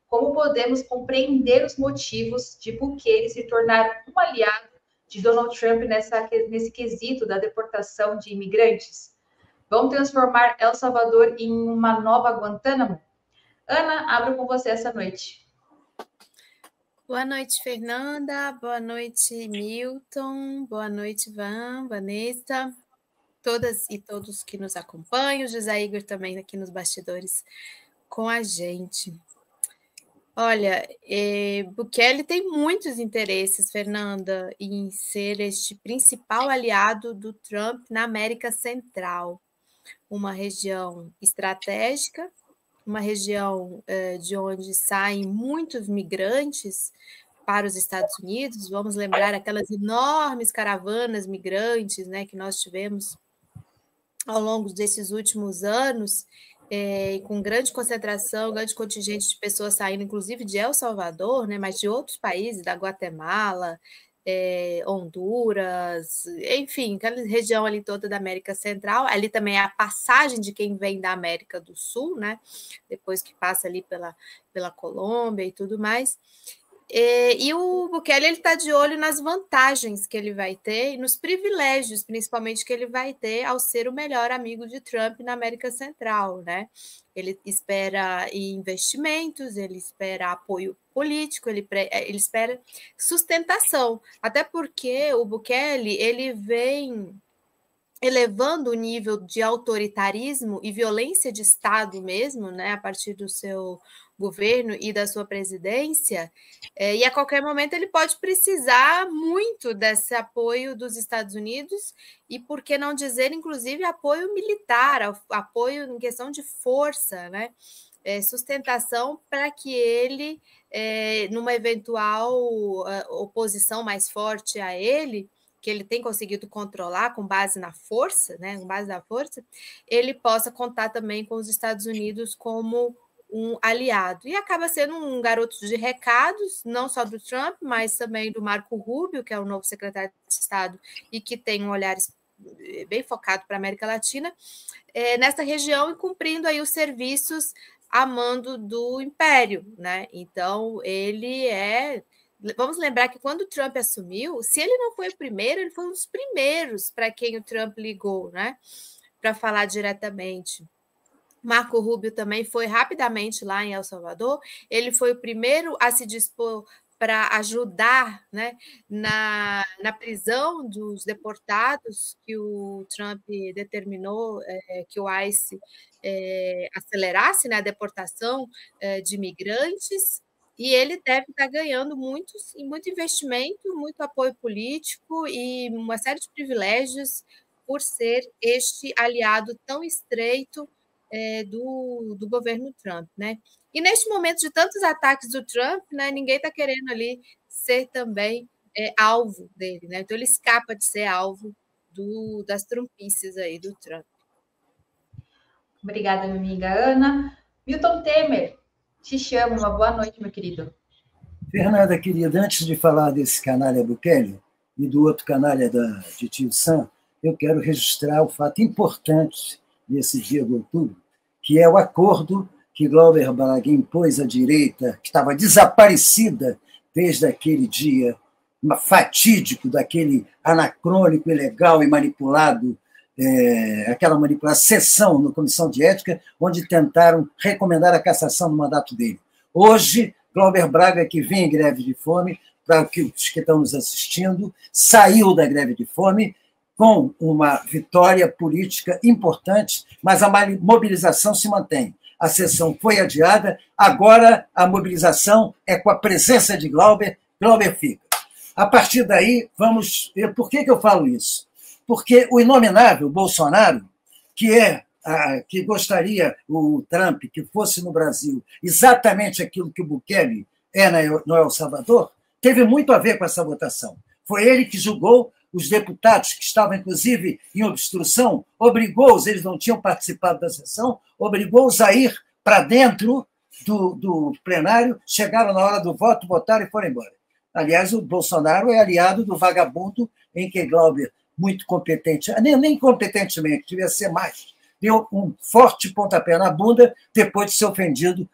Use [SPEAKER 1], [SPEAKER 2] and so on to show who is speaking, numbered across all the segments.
[SPEAKER 1] como podemos compreender os motivos de Bukele se tornar um aliado de Donald Trump nesse quesito da deportação de imigrantes? Vão transformar El Salvador em uma nova Guantánamo? Ana, abro com você essa noite.
[SPEAKER 2] Boa noite, Fernanda. Boa noite, Milton. Boa noite, Vanessa. Todas e todos que nos acompanham. José Igor também aqui nos bastidores com a gente. Olha, Bukele tem muitos interesses, Fernanda, em ser este principal aliado do Trump na América Central, uma região estratégica, uma região de onde saem muitos migrantes para os Estados Unidos. Vamos lembrar aquelas enormes caravanas migrantes, né, que nós tivemos ao longo desses últimos anos, com grande concentração, grande contingente de pessoas saindo, inclusive de El Salvador, né, mas de outros países, da Guatemala, Honduras, enfim, aquela região ali toda da América Central. Ali também é a passagem de quem vem da América do Sul, né, depois que passa ali pela Colômbia e tudo mais. E o Bukele está de olho nas vantagens que ele vai ter e nos privilégios, principalmente, que ele vai ter ao ser o melhor amigo de Trump na América Central, né? Ele espera investimentos, ele espera apoio político, ele espera sustentação, até porque o Bukele ele vem elevando o nível de autoritarismo e violência de Estado mesmo, né, a partir do seu governo e da sua presidência, e a qualquer momento ele pode precisar muito desse apoio dos Estados Unidos e, por que não dizer, inclusive, apoio militar, apoio em questão de força, né, sustentação para que ele, numa eventual oposição mais forte a ele, que ele tem conseguido controlar com base na força, né, com base na força, ele possa contar também com os Estados Unidos como um aliado. E acaba sendo um garoto de recados, não só do Trump, mas também do Marco Rubio, que é o novo secretário de Estado e que tem um olhar bem focado para a América Latina, nessa região, e cumprindo aí os serviços a mando do Império, né? Então, ele é... Vamos lembrar que quando o Trump assumiu, se ele não foi o primeiro, ele foi um dos primeiros para quem o Trump ligou, né? Para falar diretamente. Marco Rubio também foi rapidamente lá em El Salvador. Ele foi o primeiro a se dispor para ajudar, né, na prisão dos deportados que o Trump determinou que o ICE acelerasse, né, a deportação de imigrantes. E ele deve estar ganhando muito investimento, muito apoio político e uma série de privilégios por ser este aliado tão estreito do governo Trump, né? E neste momento de tantos ataques do Trump, né, ninguém está querendo ali ser também alvo dele, né? Então ele escapa de ser alvo das trumpices aí do Trump.
[SPEAKER 1] Obrigada, minha amiga Ana. Milton Temer, te chamo. Uma boa noite, meu querido.
[SPEAKER 3] Fernanda, querida, antes de falar desse canalha Bukele e do outro canalha de Tio Sam, eu quero registrar o fato importante desse dia de outubro, que é o acordo que Glauber Braga impôs à direita, que estava desaparecida desde aquele dia fatídico, daquele anacrônico, ilegal e manipulado, aquela manipulação, sessão na Comissão de Ética, onde tentaram recomendar a cassação do mandato dele. Hoje, Glauber Braga, que vem em greve de fome, para os que estão nos assistindo, saiu da greve de fome com uma vitória política importante, mas a mobilização se mantém. A sessão foi adiada, agora a mobilização é com a presença de Glauber fica. A partir daí, vamos... Por que eu falo isso? Porque o inominável Bolsonaro, que gostaria, o Trump, que fosse no Brasil exatamente aquilo que o Bukele é no El Salvador, teve muito a ver com essa votação. Foi ele que julgou os deputados que estavam, inclusive, em obstrução, obrigou-os, eles não tinham participado da sessão, obrigou-os a ir para dentro do plenário, chegaram na hora do voto, votaram e foram embora. Aliás, o Bolsonaro é aliado do vagabundo em que Glauber, muito competente, nem competentemente, devia ser mais, deu um forte pontapé na bunda depois de ser ofendido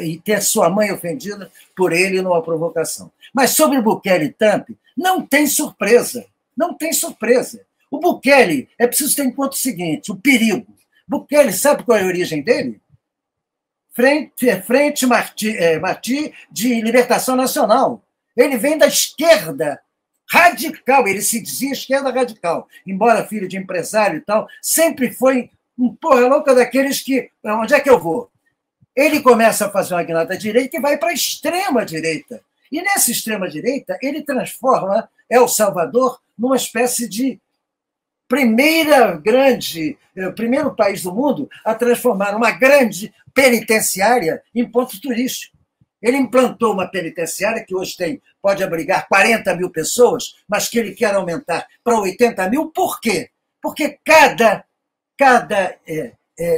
[SPEAKER 3] e ter sua mãe ofendida por ele numa provocação. Mas sobre Bukele e Trump, não tem surpresa. Não tem surpresa. O Bukele, é preciso ter em conta o seguinte, o perigo. Bukele, sabe qual é a origem dele? Frente Martí de Libertação Nacional. Ele vem da esquerda radical, ele se dizia esquerda radical, embora filho de empresário e tal, sempre foi um porra louca daqueles que, onde é que eu vou? Ele começa a fazer uma guinada à direita e vai para a extrema-direita. E nessa extrema-direita, ele transforma El Salvador numa espécie de primeiro país do mundo a transformar uma grande penitenciária em ponto turístico. Ele implantou uma penitenciária que hoje pode abrigar 40 mil pessoas, mas que ele quer aumentar para 80 mil. Por quê? Porque cada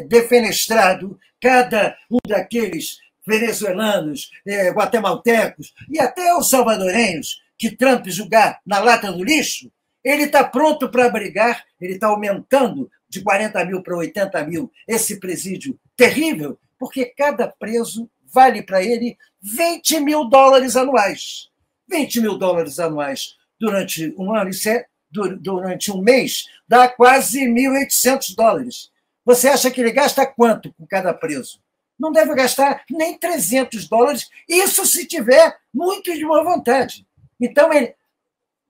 [SPEAKER 3] defenestrado, cada um daqueles venezuelanos, guatemaltecos e até os salvadorenhos que Trump julgar na lata do lixo, ele está pronto para abrigar, ele está aumentando de 40 mil para 80 mil esse presídio terrível, porque cada preso vale para ele $20 mil anuais. $20 mil anuais durante um ano, isso durante um mês, dá quase $1.800. Você acha que ele gasta quanto com cada preso? Não deve gastar nem $300, isso se tiver muito de boa vontade. Então, ele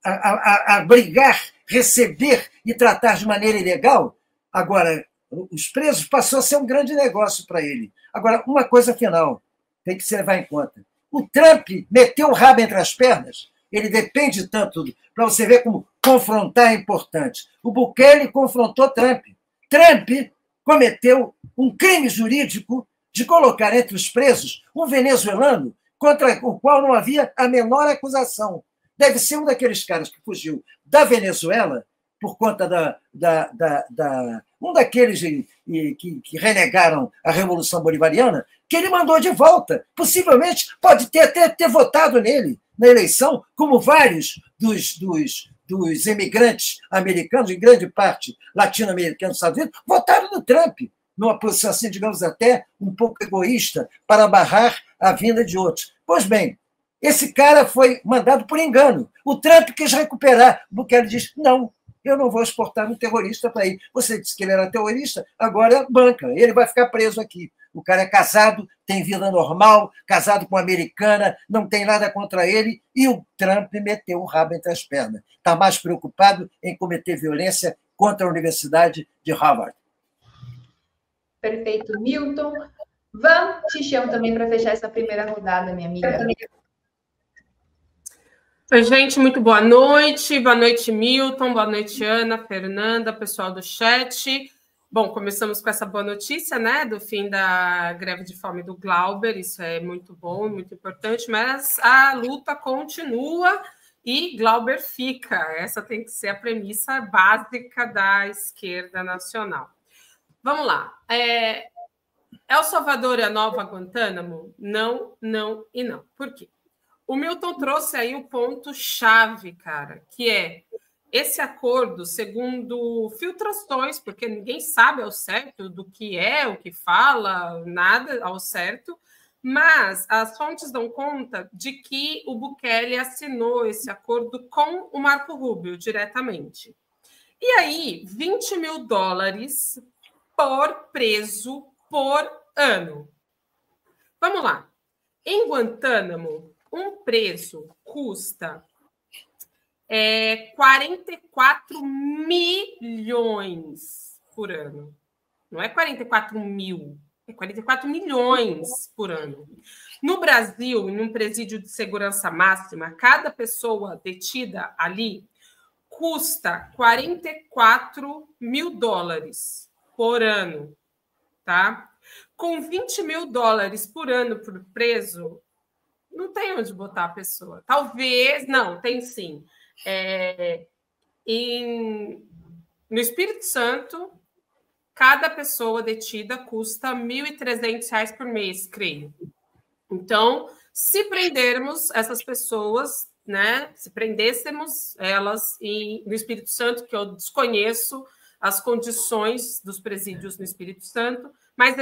[SPEAKER 3] abrigar, receber e tratar de maneira ilegal, agora, os presos passou a ser um grande negócio para ele. Agora, uma coisa final, tem que se levar em conta. O Trump meteu o rabo entre as pernas, ele depende tanto, para você ver como confrontar é importante. O Bukele confrontou Trump. Trump cometeu um crime jurídico de colocar entre os presos um venezuelano contra o qual não havia a menor acusação. Deve ser um daqueles caras que fugiu da Venezuela por conta um daqueles que renegaram a Revolução Bolivariana, que ele mandou de volta. Possivelmente pode até ter votado nele na eleição, como vários dos imigrantes americanos, em grande parte latino-americanos dos Estados Unidos, votaram no Trump, numa posição, assim, digamos, até um pouco egoísta, para barrar a vinda de outros. Pois bem, esse cara foi mandado por engano. O Trump quis recuperar. O Bukele disse, não, eu não vou exportar um terrorista para aí. Você disse que ele era terrorista, agora banca, ele vai ficar preso aqui. O cara é casado, tem vida normal, casado com uma americana, não tem nada contra ele, e o Trump meteu o rabo entre as pernas. Está mais preocupado em cometer violência contra a Universidade de Harvard.
[SPEAKER 1] Perfeito, Milton. Van, te chamo também para fechar essa primeira rodada, minha amiga.
[SPEAKER 4] Oi, gente, muito boa noite. Boa noite, Milton. Boa noite, Ana, Fernanda, pessoal do chat. Bom, começamos com essa boa notícia, né, do fim da greve de fome do Glauber. Isso é muito bom, muito importante, mas a luta continua e Glauber fica. Essa tem que ser a premissa básica da esquerda nacional. Vamos lá. El Salvador é a nova Guantánamo? Não, não e não. Por quê? O Milton trouxe aí o ponto-chave, cara, que é esse acordo, segundo filtrações, porque ninguém sabe ao certo do que é, o que fala, nada ao certo, mas as fontes dão conta de que o Bukele assinou esse acordo com o Marco Rubio diretamente. E aí, $20 mil por preso por ano. Vamos lá. Em Guantánamo, um preso custa 44 milhões por ano. Não é 44 mil, é 44 milhões por ano. No Brasil, em um presídio de segurança máxima, cada pessoa detida ali custa $44 mil por ano, tá? Com $20 mil por ano por preso, não tem onde botar a pessoa. Talvez, não, tem sim. No Espírito Santo, cada pessoa detida custa R$1.300 por mês, creio. Então, se prendermos essas pessoas, né, se prendêssemos elas no Espírito Santo, que eu desconheço as condições dos presídios no Espírito Santo, mas,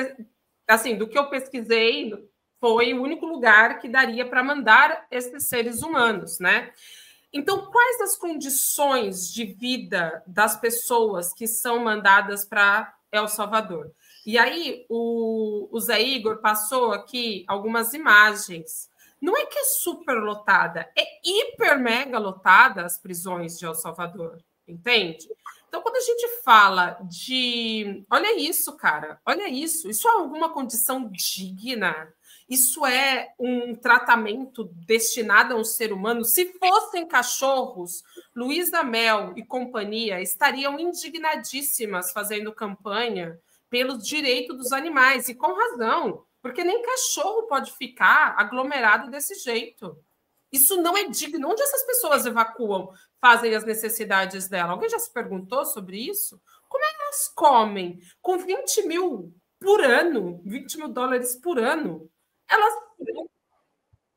[SPEAKER 4] assim, do que eu pesquisei, foi o único lugar que daria para mandar esses seres humanos, né? Então, quais as condições de vida das pessoas que são mandadas para El Salvador? E aí, o Zé Igor passou aqui algumas imagens. Não é que é super lotada, é hiper mega lotada as prisões de El Salvador, entende? Então, quando a gente fala de... Olha isso, cara, olha isso. Isso é alguma condição digna? Isso é um tratamento destinado a um ser humano? Se fossem cachorros, Luísa Mel e companhia estariam indignadíssimas fazendo campanha pelo direito dos animais, e com razão, porque nem cachorro pode ficar aglomerado desse jeito. Isso não é digno. Onde essas pessoas evacuam, fazem as necessidades dela? Alguém já se perguntou sobre isso? Como é que elas comem? Com 20 mil por ano, 20 mil dólares por ano, elas...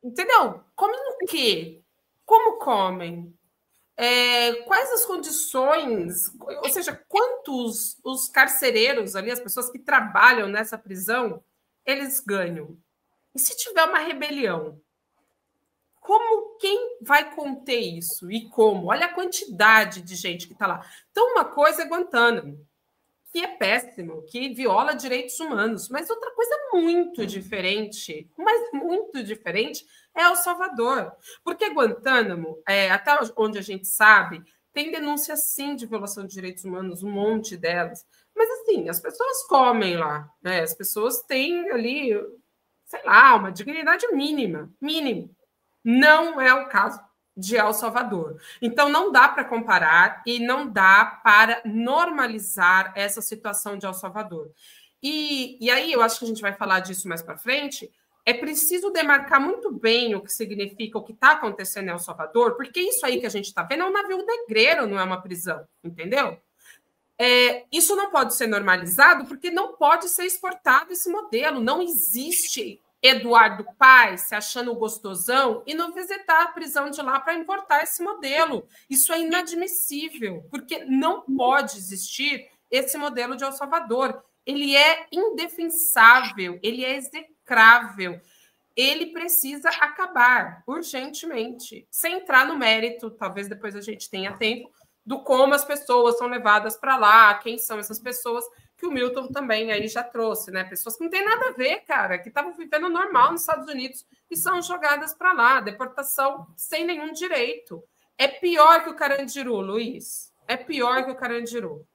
[SPEAKER 4] Entendeu? Comem o quê? Como comem? Quais as condições? Ou seja, quantos os carcereiros ali, as pessoas que trabalham nessa prisão, eles ganham? E se tiver uma rebelião? Quem vai conter isso? E como? Olha a quantidade de gente que está lá. Então, uma coisa é Guantánamo, que é péssimo, que viola direitos humanos, mas outra coisa muito diferente, mas muito diferente, é El Salvador. Porque Guantánamo, até onde a gente sabe, tem denúncia, sim, de violação de direitos humanos, um monte delas. Mas, assim, as pessoas comem lá, né? As pessoas têm ali, sei lá, uma dignidade mínima. Não é o caso de El Salvador. Então, não dá para comparar e não dá para normalizar essa situação de El Salvador. E aí, eu acho que a gente vai falar disso mais para frente, é preciso demarcar muito bem o que significa o que está acontecendo em El Salvador, porque isso aí que a gente está vendo é um navio negreiro, não é uma prisão, entendeu? Isso não pode ser normalizado porque não pode ser exportado esse modelo. Não existe Eduardo Paes se achando gostosão e não visitar a prisão de lá para importar esse modelo. Isso é inadmissível, porque não pode existir esse modelo de El Salvador. Ele é indefensável, ele é execrável. Ele precisa acabar urgentemente, sem entrar no mérito, talvez depois a gente tenha tempo, do como as pessoas são levadas para lá, quem são essas pessoas, que o Milton também aí já trouxe, né? Pessoas que não têm nada a ver, cara, que estavam vivendo normal nos Estados Unidos e são jogadas para lá, deportação sem nenhum direito. É pior que o Carandiru, Luiz. É pior que o Carandiru.